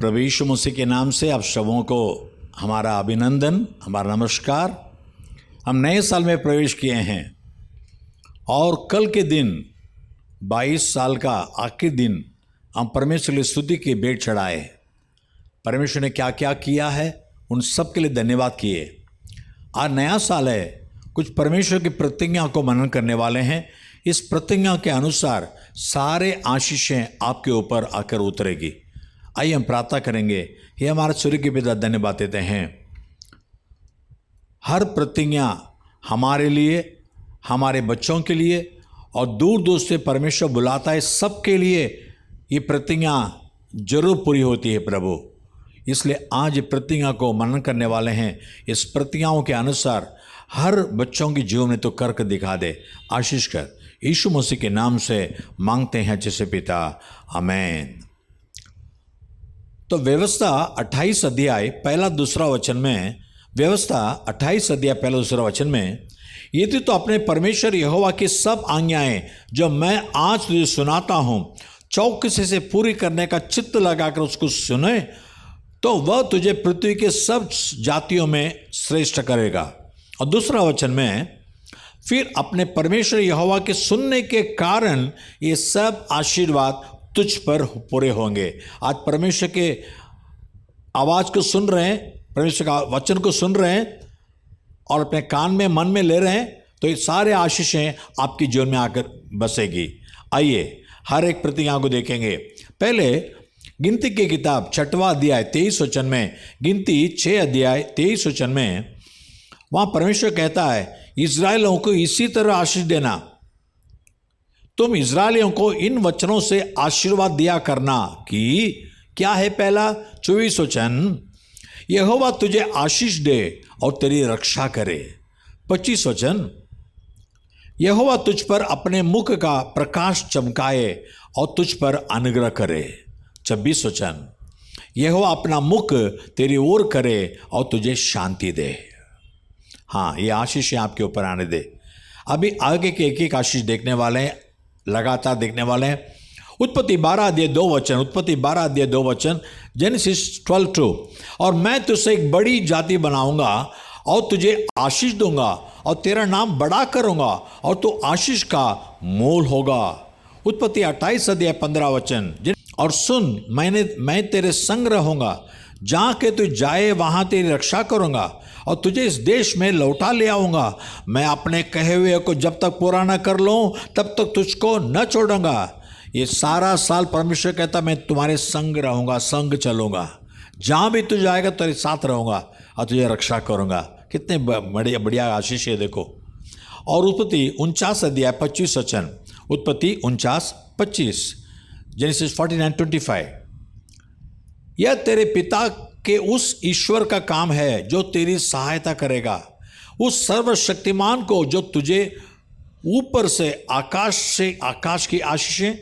प्रभु यीशु मसीह के नाम से आप सबों को हमारा अभिनंदन, हमारा नमस्कार। हम नए साल में प्रवेश किए हैं और कल के दिन 22 साल का आखिरी दिन हम परमेश्वर की स्तुति की भेंट चढ़ाए। परमेश्वर ने क्या क्या किया है उन सब के लिए धन्यवाद किए। आज नया साल है, कुछ परमेश्वर की प्रतिज्ञा को मनन करने वाले हैं। इस प्रतिज्ञा के अनुसार सारे आशीषें आपके ऊपर आकर उतरेगी। आइए हम प्रार्थना करेंगे। हे हमारे सूर्य के पिता, धन्यवाद देते हैं। हर प्रतिज्ञा हमारे लिए, हमारे बच्चों के लिए और दूर दूर से परमेश्वर बुलाता है, सबके लिए ये प्रतिज्ञा जरूर पूरी होती है प्रभु। इसलिए आज प्रतिज्ञा को मनन करने वाले हैं। इस प्रतिज्ञाओं के अनुसार हर बच्चों के जीवन में तो करके दिखा दे, आशीष कर। यीशु मसीह के नाम से मांगते हैं जैसे पिता, आमीन। तो व्यवस्था 28 अध्याय पहला दूसरा वचन में, व्यवस्था 28 अध्याय पहला दूसरा वचन में, यदि तो अपने परमेश्वर यहोवा की सब आज्ञाएं जो मैं आज तुझे सुनाता हूं चौकसी से पूरी करने का चित्त लगाकर उसको सुने, तो वह तुझे पृथ्वी के सब जातियों में श्रेष्ठ करेगा। और दूसरा वचन में, फिर अपने परमेश्वर यहोवा के सुनने के कारण ये सब आशीर्वाद तुझ पर पूरे होंगे। आज परमेश्वर के आवाज़ को सुन रहे हैं, परमेश्वर का वचन को सुन रहे हैं और अपने कान में मन में ले रहे हैं, तो ये सारे आशीषें आपकी जीवन में आकर बसेगी। आइए हर एक प्रतिज्ञा को देखेंगे। पहले गिनती की किताब 6वां अध्याय 23 वचन में, गिनती 6 अध्याय 23 वचन में, वहाँ परमेश्वर कहता है इस्राएलियों को इसी तरह आशीष देना। तुम इस्राएलियों को इन वचनों से आशीर्वाद दिया करना कि क्या है पहला 24 वचन, यहोवा तुझे आशीष दे और तेरी रक्षा करे। 25 वचन, यहोवा तुझ पर अपने मुख का प्रकाश चमकाए और तुझ पर अनुग्रह करे। 26 वचन, यहोवा अपना मुख तेरी ओर करे और तुझे शांति दे। हाँ, ये आशीष आपके ऊपर आने दे। अभी आगे के एक एक आशीष देखने वाले हैं, लगातार देखने वाले हैं। उत्पत्ति 12 अध्याय 2 वचन, उत्पत्ति 12 अध्याय 2 वचन, जेनेसिस 12:2, और मैं तुझसे एक बड़ी जाति बनाऊंगा और तुझे आशीष दूंगा और तेरा नाम बड़ा करूंगा और तू आशीष का मूल होगा। उत्पत्ति 28 अध्याय 15 वचन, और सुन मैं तेरे संग रहूंगा, जहां के तू जाए वहां तेरी रक्षा करूंगा और तुझे इस देश में लौटा ले आऊंगा। मैं अपने कहे हुए को जब तक पूरा न कर लूं तब तक तुझको न छोड़ूंगा। ये सारा साल परमेश्वर कहता मैं तुम्हारे संग रहूंगा, संग चलूंगा, जहां भी तू जाएगा तेरे साथ रहूंगा और तुझे रक्षा करूंगा। कितने बढ़िया बढ़िया आशीष है देखो। और उत्पत्ति 49 अध्याय 25 वचन, उत्पत्ति 49:25, जेनेसिस 49:25, यह तेरे पिता के उस ईश्वर का काम है जो तेरी सहायता करेगा, उस सर्वशक्तिमान को जो तुझे ऊपर से आकाश की आशीषें,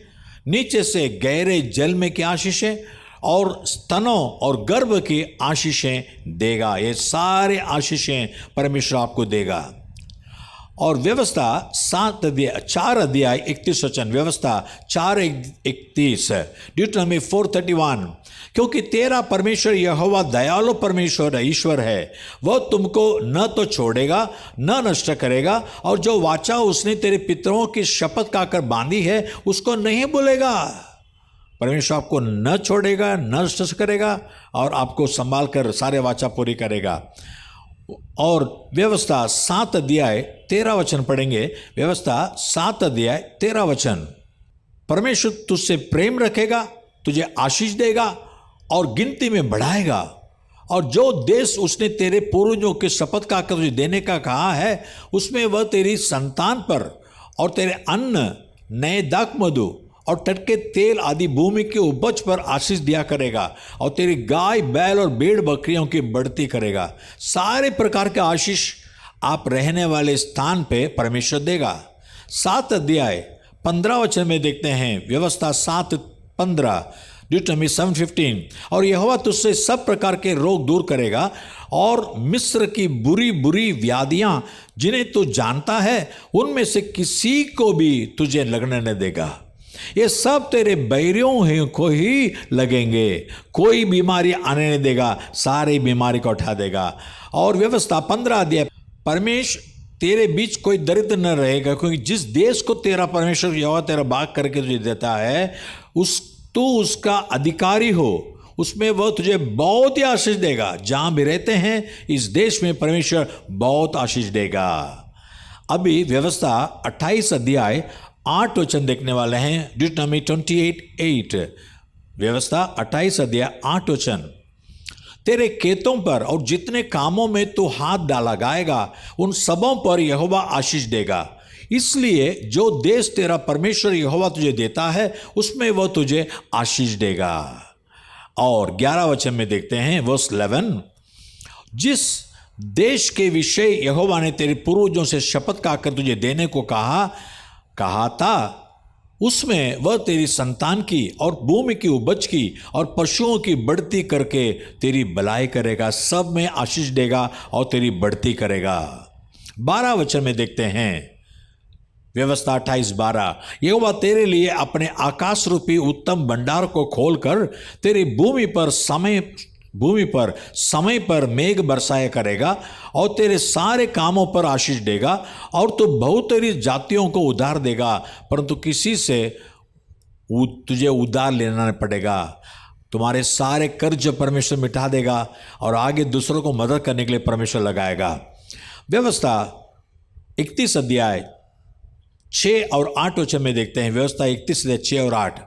नीचे से गहरे जल में की आशीषें और स्तनों और गर्भ की आशीषें देगा। ये सारे आशीषें परमेश्वर आपको देगा। और व्यवस्था 4 अध्याय 31 वचन, व्यवस्था 4:31, ड्यूटोनॉमी 4:31, क्योंकि तेरा परमेश्वर यहोवा दयालु परमेश्वर ईश्वर है, वह तुमको न तो छोड़ेगा न नष्ट करेगा, और जो वाचा उसने तेरे पितरों की शपथ खाकर बांधी है उसको नहीं भूलेगा। परमेश्वर आपको न छोड़ेगा न नष्ट करेगा और आपको संभाल कर सारे वाचा पूरी करेगा। और व्यवस्था 7 अध्याय 13 वचन पढ़ेंगे। व्यवस्था 7 अध्याय 13 वचन, परमेश्वर तुझसे प्रेम रखेगा, तुझे आशीष देगा और गिनती में बढ़ाएगा, और जो देश उसने तेरे पूर्वजों के शपथ का तुझे देने का कहा है उसमें वह तेरी संतान पर और तेरे अन्न, नए दाख मधु और टटके तेल आदि भूमि की उपज पर आशीष दिया करेगा, और तेरी गाय बैल और भेड़ बकरियों की बढ़ती करेगा। सारे प्रकार के आशीष आप रहने वाले स्थान पे परमेश्वर देगा। 7 अध्याय 15 वचन में देखते हैं, व्यवस्था 7:15, ड्यूटोनॉमी 7:15, और यहोवा तुझसे सब प्रकार के रोग दूर करेगा और मिस्र की बुरी बुरी व्याधियां जिन्हें तू जानता है उनमें से किसी को भी तुझे लगने न देगा। ये सब तेरे बैरियों को ही लगेंगे, कोई बीमारी आने नहीं देगा, सारी बीमारी को उठा देगा। और व्यवस्था 15 अध्याय, परमेश्वर तेरे बीच कोई दरिद्र न रहेगा, क्योंकि जिस देश को तेरा परमेश्वर यहोवा तेरा भाग करके तुझे देता है, तू उसका अधिकारी हो, उसमें वह तुझे बहुत ही आशीष देगा। जहां भी रहते हैं इस देश में परमेश्वर बहुत आशीष देगा। अभी व्यवस्था 28 अध्याय 8 वचन देखने वाले हैं। ड्यूटोनॉमी 28:8, व्यवस्था 28 अध्याय 8 वचन। तेरे खेतों पर और जितने कामों में तू हाथ डाला गाएगा, उन सबों पर यहोवा आशीष देगा। इसलिए जो देश तेरा परमेश्वर यहोवा तुझे देता है, उसमें वह तुझे आशीष देगा। और 11 वचन में देखते हैं, वर्स 11, जिस देश के विषय यहोवा ने तेरे पूर्वजों से शपथ खाकर तुझे देने को कहा था, उसमें वह तेरी संतान की और भूमि की उपज की और पशुओं की बढ़ती करके तेरी भलाई करेगा, सब में आशीष देगा और तेरी बढ़ती करेगा। 12 वचन में देखते हैं, व्यवस्था 28:12, यहोवा तेरे लिए अपने आकाश रूपी उत्तम भंडार को खोलकर तेरी भूमि पर समय पर मेघ बरसाया करेगा और तेरे सारे कामों पर आशीष देगा, और तू बहुत तेरी जातियों को उधार देगा, परंतु किसी से तुझे उधार लेना नहीं पड़ेगा। तुम्हारे सारे कर्ज परमेश्वर मिटा देगा और आगे दूसरों को मदद करने के लिए परमेश्वर लगाएगा। व्यवस्था 31 अध्याय 6 और 8 वचन में देखते हैं। व्यवस्था 31 अध्याय 6 और 8,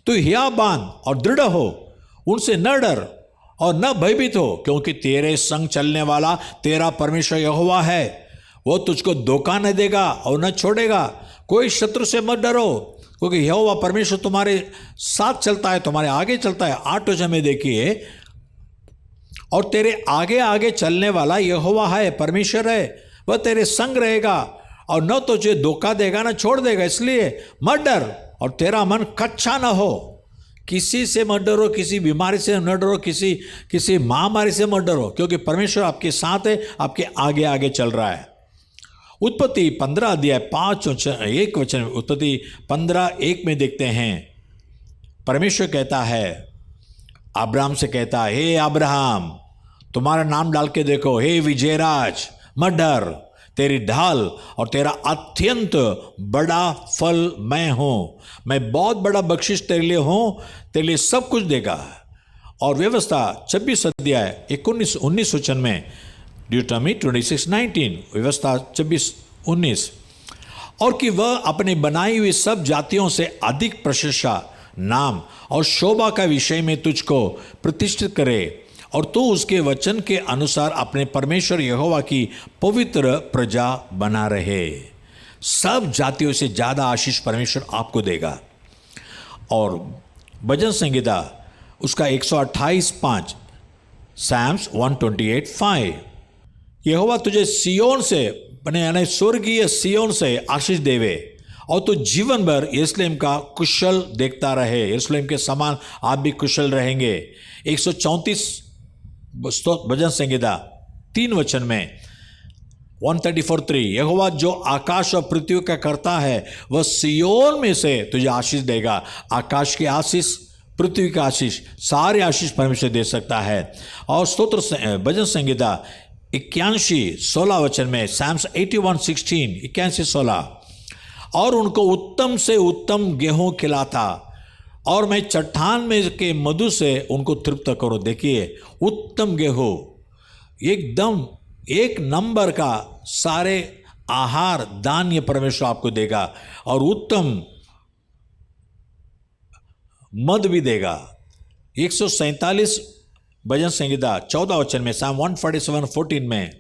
तू हिया बांध और दृढ़ हो, उनसे न डर और न भयभीत हो, क्योंकि तेरे संग चलने वाला तेरा परमेश्वर यहोवा है। वो तुझको धोखा न देगा और न छोड़ेगा। कोई शत्रु से मत डरो, क्योंकि यहोवा परमेश्वर तुम्हारे साथ चलता है, तुम्हारे आगे चलता है। 8 वचन में देखिए, और तेरे आगे आगे चलने वाला यहोवा है, परमेश्वर है, वह तेरे संग रहेगा और न तुझे धोखा देगा न छोड़ देगा। इसलिए मत डर और तेरा मन कच्चा न हो। किसी से मत डरो, किसी बीमारी से न डरो, किसी महामारी से मत डरो, क्योंकि परमेश्वर आपके साथ है, आपके आगे आगे चल रहा है। उत्पत्ति 15 अध्याय 1 वचन, उत्पत्ति 15:1 में देखते हैं, परमेश्वर कहता है, अब्राहम से कहता है, हे अब्राहम, तुम्हारा नाम डाल के देखो, हे विजयराज, मत डर, तेरी ढाल और तेरा अत्यंत बड़ा फल मैं हूं, मैं बहुत बड़ा बख्शिश तेरे लिए हूं, तेरे लिए सब कुछ देगा। और व्यवस्था 26 अध्याय 19 वचन में, ड्यूटोनॉमी 26:19, व्यवस्था 26:19, और कि वह अपने बनाई हुई सब जातियों से अधिक प्रशंसा, नाम और शोभा का विषय में तुझको प्रतिष्ठित करे, और तू उसके वचन के अनुसार अपने परमेश्वर यहोवा की पवित्र प्रजा बना रहे। सब जातियों से ज़्यादा आशीष परमेश्वर आपको देगा। और भजन संहिता उसका 128:5, Psalms 128:5, यहोवा तुझे सियोन से, यानी स्वर्गीय सियोन से आशीष देवे, और तू जीवन भर यरूशलेम का कुशल देखता रहे। यरूशलेम के समान आप भी कुशल रहेंगे। 134 भजन संहिता 3 वचन में, 134:3, यहोवा जो आकाश और पृथ्वी का करता है, वह सियोन में से तुझे आशीष देगा। आकाश की आशीष, पृथ्वी का आशीष, सारे आशीष परमेश्वर दे सकता है। और स्तोत्र भजन संहिता 81:16 वचन में, Psalms 81:16, 81:16, और उनको उत्तम से उत्तम गेहूं खिलाता और मैं चट्टान में के मधु से उनको तृप्त करो। देखिए, उत्तम गेहूं, एकदम 1 नंबर का सारे आहार धान्य परमेश्वर आपको देगा, और उत्तम मद भी देगा। 147 भजन संहिता 14 वचन में, Psalm 147:14 में,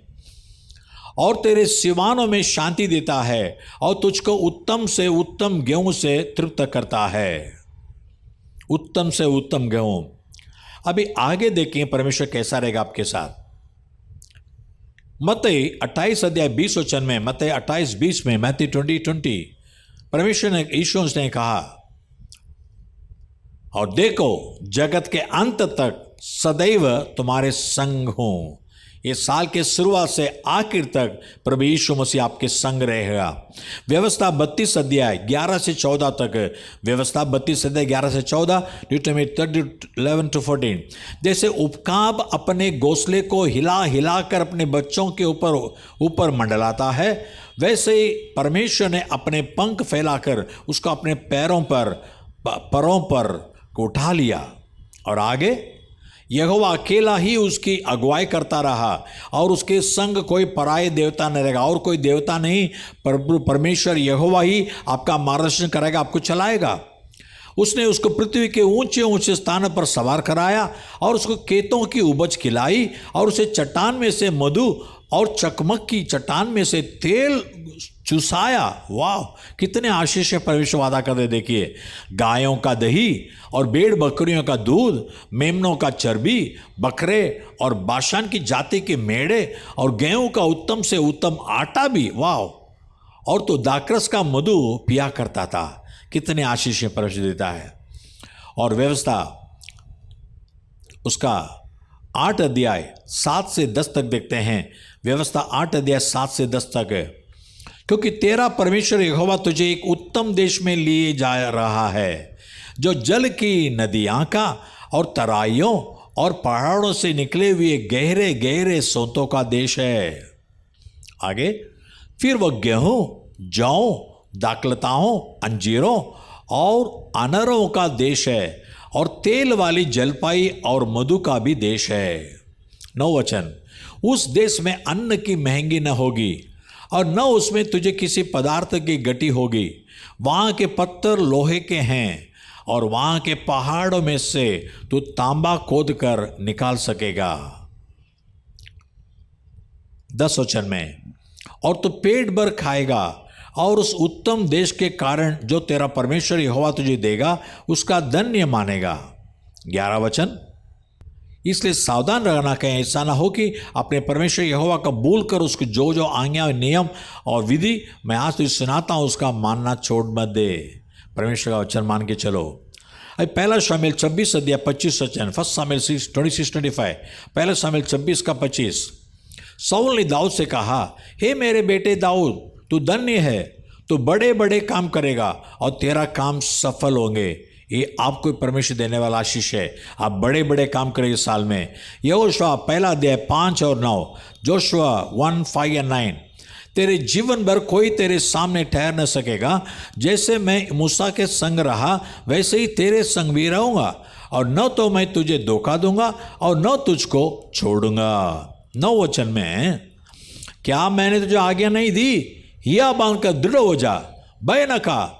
और तेरे सिवानों में शांति देता है और तुझको उत्तम से उत्तम गेहूं से तृप्त करता है। उत्तम से उत्तम गेहूं। अभी आगे देखें परमेश्वर कैसा रहेगा आपके साथ। मत्ती 28 अध्याय 20 वचन में, मत्ती 28:20 में, मत्ती 20:20, परमेश्वर ने, यीशु ने कहा, और देखो जगत के अंत तक सदैव तुम्हारे संग हूं। ये साल के शुरुआत से आखिर तक प्रभु यीशु मसीह आपके संग रहेगा। व्यवस्था 32 अध्याय 11 से 14 तक, व्यवस्था 32 अध्याय 11 से 14, ड्यूटोनॉमी 11-14। जैसे उपकाब अपने घोंसले को हिला हिला कर अपने बच्चों के ऊपर मंडलाता है, वैसे ही परमेश्वर ने अपने पंख फैलाकर उसको अपने पैरों पर उठा लिया। और आगे यहोवा अकेला ही उसकी अगुवाई करता रहा और उसके संग कोई पराये देवता नहीं रहेगा, और कोई देवता नहीं, परमेश्वर यहोवा ही आपका मार्गदर्शन करेगा, आपको चलाएगा। उसने उसको पृथ्वी के ऊंचे ऊंचे स्थान पर सवार कराया और उसको खेतों की उपज खिलाई और उसे चट्टान में से मधु और चकमक की चट्टान में से तेल चुसाया। वाह, कितने आशीष परमेश्वर वादा करते। देखिए, गायों का दही और भेड़ बकरियों का दूध, मेमनों का चर्बी, बकरे और बाशान की जाति के मेढ़े और गेहूं का उत्तम से उत्तम आटा भी। वाह, और तो दाखरस का मधु पिया करता था। कितने आशीष परमेश्वर देता है। और व्यवस्था उसका 8 अध्याय 7 से 10 तक देखते हैं। व्यवस्था 8 अध्याय 7 से 10 तक है। क्योंकि तेरा परमेश्वर यहोवा तुझे एक उत्तम देश में लिए जा रहा है, जो जल की नदियां का और तराइयों और पहाड़ों से निकले हुए गहरे गहरे सोतों का देश है। आगे, फिर वह गेहूं, जौ, दाखलताओं, अंजीरों और अनारों का देश है, और तेल वाली जलपाई और मधु का भी देश है। 9 वचन, उस देश में अन्न की महंगी न होगी और न उसमें तुझे किसी पदार्थ की गटी होगी। वहाँ के पत्थर लोहे के हैं और वहाँ के पहाड़ों में से तू तांबा खोद कर निकाल सकेगा। 10 वचन में, और तू पेट भर खाएगा और उस उत्तम देश के कारण जो तेरा परमेश्वर यहोवा तुझे देगा उसका धन्य मानेगा। 11 वचन, इसलिए सावधान रहना कहीं ऐसा ना हो कि अपने परमेश्वर यहोवा का भूल कर उसको जो जो आज्ञा, नियम और विधि मैं आज तुझे सुनाता हूँ उसका मानना छोड़ मत दे। परमेश्वर का वचन मान के चलो। अब 1 शमूएल 26 अध्याय 25 वचन, 1 शमूएल 26:25, 1 शमूएल 26 का 25। शाऊल ने दाऊद से कहा, हे मेरे बेटे दाऊद, तू धन्य है, तू बड़े बड़े काम करेगा और तेरा काम सफल होंगे। ये आपको परमेश्वर देने वाला आशीष है। आप बड़े बड़े काम करेंगे साल में। यहोशुआ 1 अध्याय 5 और 9, जोशुआ 1, 5 और 9। तेरे जीवन भर कोई तेरे सामने ठहर न सकेगा। जैसे मैं मूसा के संग रहा वैसे ही तेरे संग भी रहूंगा, और न तो मैं तुझे धोखा दूंगा और न तुझको छोड़ूंगा। 9 वचन में, क्या मैंने तुझे आज्ञा नहीं दी? हिया बांधकर दृढ़ हो जा, भय न खा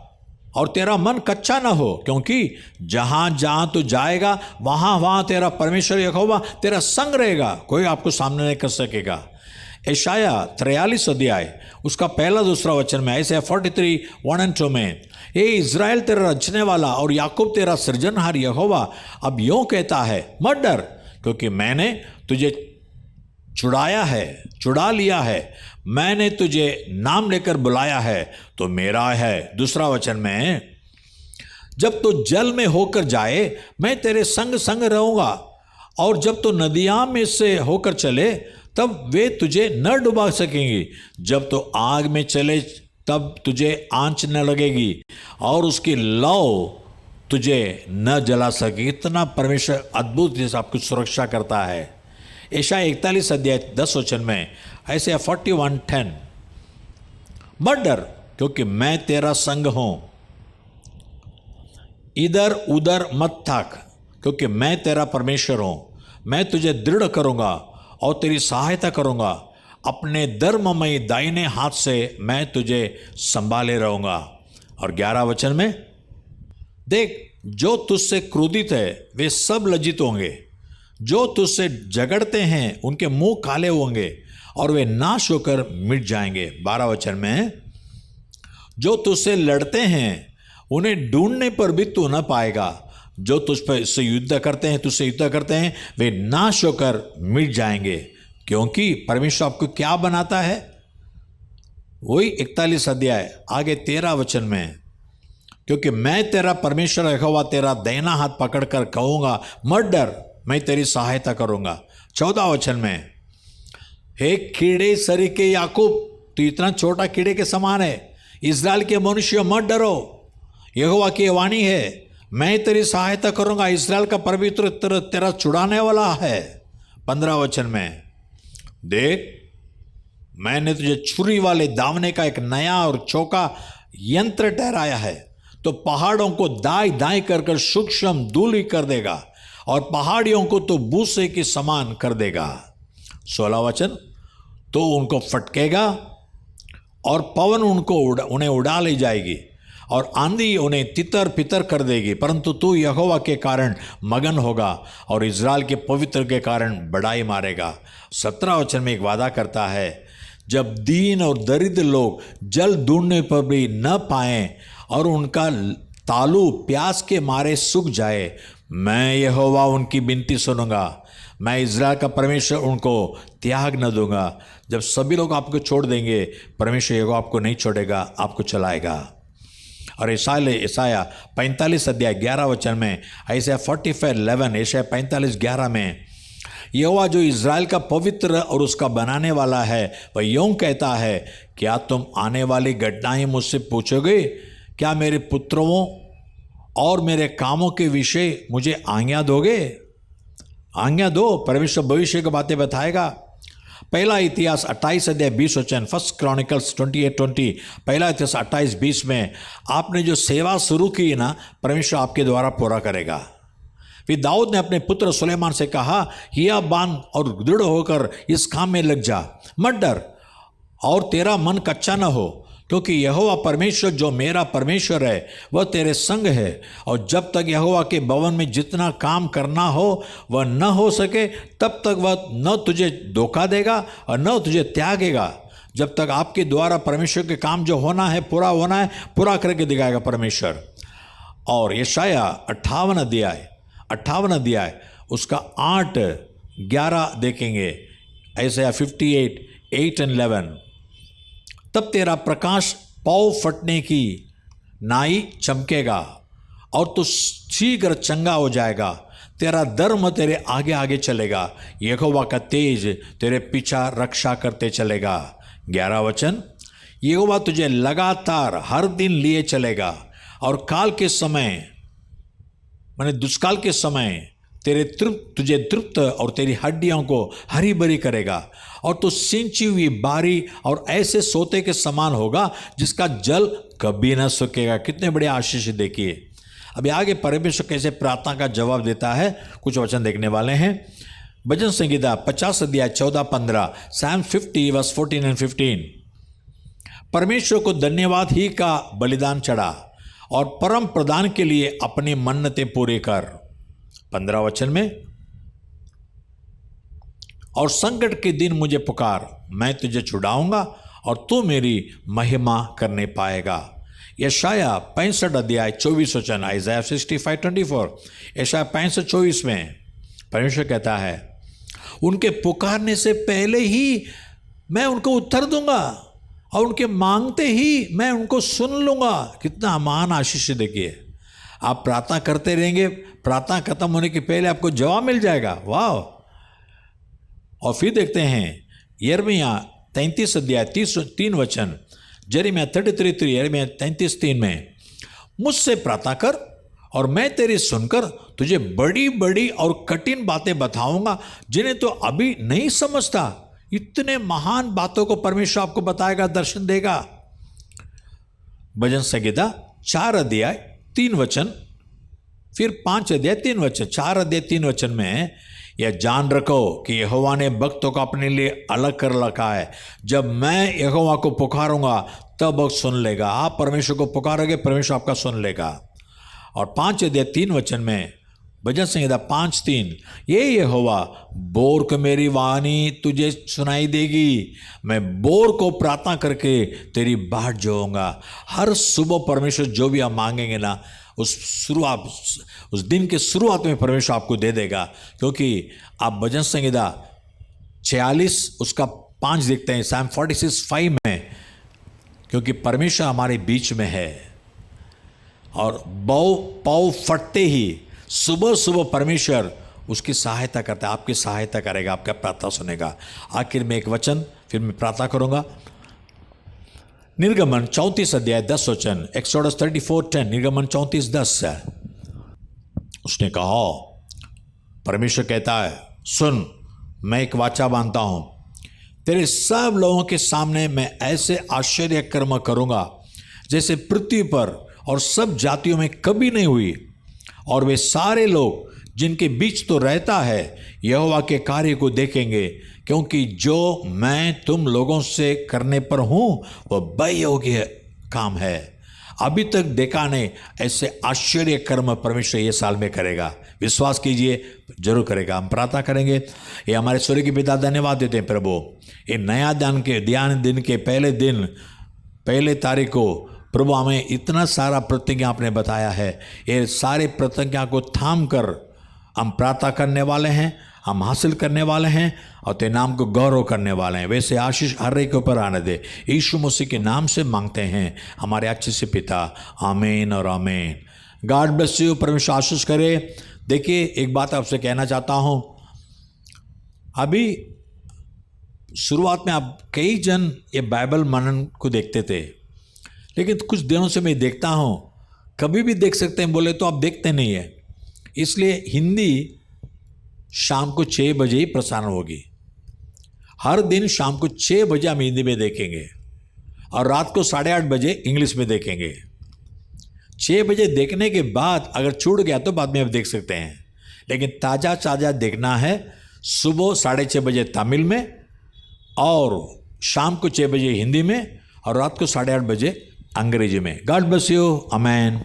और तेरा मन कच्चा ना हो, क्योंकि जहां जहां तू जाएगा वहां वहां तेरा परमेश्वर यहोवा तेरा संग रहेगा, कोई आपको सामने नहीं कर सकेगा। यशाया 43 अध्याय उसका 1-2 वचन में ऐसे 43, 1 और 2 में, ये इज़राइल तेरा रचने वाला और याकूब तेरा सृजनहार यहोवा अब यूं कहता है, मत डर, क्योंकि मैंने तुझे छुड़ा लिया है, मैंने तुझे नाम लेकर बुलाया है तो मेरा है। 2 वचन में, जब तू जल में होकर जाए मैं तेरे संग संग रहूंगा, और जब तू नदियां में से होकर चले तब वे तुझे न डुबा सकेंगी, जब तू आग में चले तब तुझे आंच न लगेगी और उसकी लौ तुझे न जला सकेगी। इतना परमेश्वर अद्भुत जैसे आपकी सुरक्षा करता है। यशाया 41 अध्याय 10 वचन में ऐसे 41:10, मत डर, क्योंकि मैं तेरा संग हूं, इधर उधर मत थाक, क्योंकि मैं तेरा परमेश्वर हूं। मैं तुझे दृढ़ करूंगा और तेरी सहायता करूंगा, अपने धर्ममय दाहिने हाथ से मैं तुझे संभाले रहूंगा। और 11 वचन में, देख, जो तुझसे क्रोधित है वे सब लज्जित होंगे, जो तुझसे झगड़ते हैं उनके मुंह काले होंगे और वे नाश होकर मिट जाएंगे। 12 वचन में, जो तुझसे लड़ते हैं उन्हें ढूंढने पर भी तू न पाएगा, जो तुझ पर से युद्ध करते हैं, तुझसे युद्ध करते हैं, वे नाश होकर मिट जाएंगे। क्योंकि परमेश्वर आपको क्या बनाता है? वही 41 अध्याय आगे 13 वचन में, क्योंकि मैं तेरा परमेश्वर यहोवा तेरा दाहिना हाथ पकड़कर कहूंगा, मत डर, मैं तेरी सहायता करूंगा। 14 वचन में, हे कीड़े सरी के याकूब, तू इतना छोटा कीड़े के समान है। इस्राएल के मनुष्य मत डरो, यहोवा की वाणी है, मैं तेरी सहायता करूंगा। इस्राएल का पवित्र तेरा छुड़ाने वाला है। 15 वचन में, देख मैंने तुझे छुरी वाले दावने का एक नया और चौका यंत्र ठहराया है, तो पहाड़ों को दाई दाई कर सूक्ष्म धूलि कर देगा और पहाड़ियों को तो भूसे के समान कर देगा। 16 वचन, तो उनको फटकेगा और पवन उन्हें उड़ा ले जाएगी और आंधी उन्हें तितर पितर कर देगी, परंतु तू यहोवा के कारण मगन होगा और इज़राइल के पवित्र के कारण बड़ाई मारेगा। 17 वचन में एक वादा करता है, जब दीन और दरिद्र लोग जल ढूंढने पर भी न पाएं और उनका तालू प्यास के मारे सूख जाए, मैं यहोवा उनकी विनती सुनूंगा, मैं इज़राइल का परमेश्वर उनको त्याग न दूंगा। जब सभी लोग आपको छोड़ देंगे, परमेश्वर यहोवा आपको नहीं छोड़ेगा, आपको चलाएगा। और ईसाया 45 अध्याय 11 वचन में, ऐसा 45:11, ईसाया 45:11 में, यहोवा जो इज़राइल का पवित्र और उसका बनाने वाला है, वह यूं कहता है, क्या तुम आने वाली घटनाएं मुझसे पूछोगे? क्या मेरे पुत्रों और मेरे कामों के विषय मुझे आज्ञा दोगे? आज्ञा दो। परमेश्वर भविष्य की बातें बताएगा। पहला इतिहास 28 अध्याय 20 वचन, 1 क्रॉनिकल्स 28:20, पहला इतिहास 28:20 में, आपने जो सेवा शुरू की ना, परमेश्वर आपके द्वारा पूरा करेगा। फिर दाऊद ने अपने पुत्र सुलेमान से कहा, हिया बांध और दृढ़ होकर इस काम में लग जा, मत डर और तेरा मन कच्चा न हो, क्योंकि यहोवा परमेश्वर जो मेरा परमेश्वर है वह तेरे संग है। और जब तक यहोवा के भवन में जितना काम करना हो वह न हो सके, तब तक वह न तुझे धोखा देगा और न तुझे त्यागेगा। जब तक आपके द्वारा परमेश्वर के काम जो होना है, पूरा होना है, पूरा करके दिखाएगा परमेश्वर। और यशाया 58 अध्याय उसका 8-11 देखेंगे, ऐसा 58:8-11, तब तेरा प्रकाश पाँव फटने की नाई चमकेगा और तू शीघ्र चंगा हो जाएगा, तेरा धर्म तेरे आगे आगे चलेगा, यहोवा का तेज तेरे पीछा रक्षा करते चलेगा। 11 वचन, यहोवा तुझे लगातार हर दिन लिए चलेगा और काल के समय माने दुष्काल के समय तुझे तृप्त और तेरी हड्डियों को हरी भरी करेगा और तू सिंची हुई बारी और ऐसे सोते के समान होगा जिसका जल कभी न सूखेगा। कितने बड़े आशीष देखिए। अभी आगे परमेश्वर कैसे प्रार्थना का जवाब देता है, कुछ वचन देखने वाले हैं। भजन संगीता 50 अध्याय 14-15, Psalm 50 verse 14 and 15, परमेश्वर को धन्यवाद ही का बलिदान चढ़ा और परम प्रदान के लिए अपनी मन्नतें पूरी कर। 15 वचन में, और संकट के दिन मुझे पुकार, मैं तुझे छुड़ाऊंगा और तू मेरी महिमा करने पाएगा। यशाया 65 अध्याय 24 वचन, Isaiah 65:24, यशाया 65:24 में परमेश्वर कहता है, उनके पुकारने से पहले ही मैं उनको उत्तर दूंगा और उनके मांगते ही मैं उनको सुन लूंगा। कितना महान आशीष देखिए। आप प्रार्थना करते रहेंगे, प्रार्थना खत्म होने के पहले आपको जवाब मिल जाएगा। वाह। और फिर देखते हैं यिर्मयाह 33 अध्याय 3 वचन, यिर्मयाह 33:3, यिर्मयाह 33:3 में, मुझसे प्रार्थना कर और मैं तेरी सुनकर तुझे बड़ी बड़ी और कठिन बातें बताऊंगा जिन्हें तो अभी नहीं समझता। इतने महान बातों को परमेश्वर आपको बताएगा, दर्शन देगा। भजन संगीता 4 अध्याय 3 वचन, फिर 5 अध्याय 3 वचन, 4 अध्याय 3 वचन में, यह जान रखो कि यहोवा ने भक्तों को अपने लिए अलग कर रखा है। जब मैं यहोवा को पुकारूंगा तब वह सुन लेगा। आप परमेश्वर को पुकारोगे, परमेश्वर आपका सुन लेगा। और 5 अध्याय 3 वचन में, भजन संहिता 5:3, ये यहोवा बोर को मेरी वाणी तुझे सुनाई देगी, मैं बोर को प्रार्थना करके तेरी बाट जोऊंगा। हर सुबह परमेश्वर जो भी आप मांगेंगे ना, उस दिन के शुरुआत में परमेश्वर आपको दे देगा। क्योंकि आप भजन संहिता 46 उसका 5 देखते हैं, Psalm 46:5 में, क्योंकि परमेश्वर हमारे बीच में है और पाँव फटते ही सुबह सुबह परमेश्वर उसकी सहायता करता है, आपकी सहायता करेगा, आपका प्रार्थना सुनेगा। आखिर में एक वचन, फिर मैं प्रार्थना करूँगा। निर्गमन 34 अध्याय 10 वचन, एक्सोडस 34:10, निर्गमन 34:10 है। उसने कहा, परमेश्वर कहता है, सुन, मैं एक वाचा बांधता हूं, तेरे सब लोगों के सामने मैं ऐसे आश्चर्य कर्म करूंगा जैसे पृथ्वी पर और सब जातियों में कभी नहीं हुई, और वे सारे लोग जिनके बीच तो रहता है यहोवा के कार्य को देखेंगे, क्योंकि जो मैं तुम लोगों से करने पर हूं वह बहुयोग्य काम है। अभी तक देखा नहीं, ऐसे आश्चर्य कर्म परमेश्वर ये साल में करेगा। विश्वास कीजिए, जरूर करेगा। हम प्रार्थना करेंगे। ये हमारे स्वर्गीय के पिता, धन्यवाद देते हैं प्रभु, ये नया ध्यान दिन के पहले दिन, पहले तारीख को प्रभु हमें इतना सारा प्रतिज्ञा आपने बताया है। ये सारे प्रतिज्ञा को थाम कर हम प्रार्थना करने वाले हैं, हम हासिल करने वाले हैं और तेरे नाम को गौरव करने वाले हैं। वैसे आशीष हर एक के ऊपर आने दे, यीशु मसीह के नाम से मांगते हैं हमारे अच्छे से पिता, आमीन और आमीन। गॉड ब्लेस यू, परमेश्वर आशीष करे। देखिए, एक बात आपसे कहना चाहता हूँ, अभी शुरुआत में आप कई जन ये बाइबल मनन को देखते थे, लेकिन कुछ दिनों से मैं देखता हूँ, कभी भी देख सकते हैं बोले तो आप देखते नहीं है। इसलिए हिंदी शाम को 6 बजे ही प्रसारण होगी। हर दिन शाम को 6 बजे हम हिंदी में देखेंगे और रात को 8:30 बजे इंग्लिश में देखेंगे। 6 बजे देखने के बाद अगर छूट गया तो बाद में आप देख सकते हैं, लेकिन ताज़ा देखना है सुबह 6:30 बजे तमिल में और शाम को 6 बजे हिंदी में और रात को 8:30 बजे अंग्रेजी में। God bless you, amen.